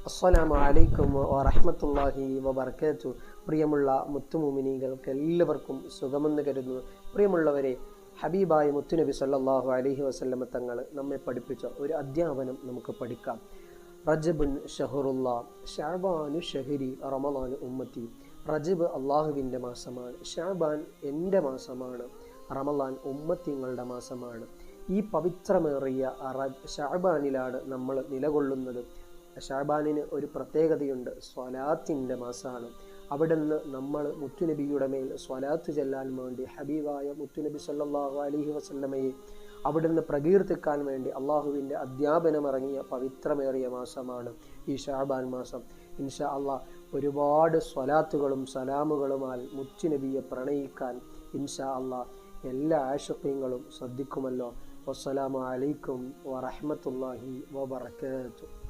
അസ്സലാമു അലൈക്കും വറഹ്മത്തുള്ളാഹി വബറകാതുഹു. പ്രിയമുള്ള മുത്തുമുമിനീങ്ങൾക്ക് എല്ലാവർക്കും സുഖമെന്ന് കരുതുന്നു. പ്രിയമുള്ളവരെ, ഹബീബായ മുത്തുനബി സല്ലല്ലാഹു അലൈഹി വസല്ലമ തങ്ങൾ നമ്മെ പഠിപ്പിച്ച ഒരു അധ്യാപനം നമുക്ക് പഠിക്കാം. റജബുൻ ഷഹറുല്ലാ, ഷഅബാനു ഷഹരി, റമളാനു ഉമ്മത്തി. റജബ് അള്ളാഹുവിൻ്റെ മാസമാണ്, ഷഅബാൻ എൻ്റെ മാസമാണ്, റമളാൻ ഉമ്മത്തിങ്ങളുടെ മാസമാണ്. ഈ പവിത്രമേറിയ ഷഅബാനിലാണ് നമ്മൾ നിലകൊള്ളുന്നത്. ഷഅബാനിന് ഒരു പ്രത്യേകതയുണ്ട്, സ്വലാത്തിൻ്റെ മാസമാണ്. അവിടുന്ന് നമ്മൾ മുത്തുനബിയുടെ മേൽ സ്വലാത്ത് ചെല്ലാൻ വേണ്ടി ഹബീബായ മുത്തുനബി സല്ലല്ലാഹു അലൈഹി വസല്ലമയെ അവിടുന്ന് പ്രകീർത്തിക്കാൻ വേണ്ടി അള്ളാഹുവിൻ്റെ അധ്യാപനമിറങ്ങിയ പവിത്രമേറിയ മാസമാണ് ഈ ഷഅബാൻ മാസം. ഇൻഷാ അള്ളാഹ് ഒരുപാട് സ്വലാത്തുകളും സലാമുകളുമാൽ മുത്തുനബിയെ പ്രണയിക്കാൻ ഇൻഷാ അള്ളാഹ് എല്ലാ ആശിഖീങ്ങളും ശ്രദ്ധിക്കുമല്ലോ. വസ്സലാമു അലൈക്കും വറഹ്മത്തുള്ളാഹി വബറകാതുഹു.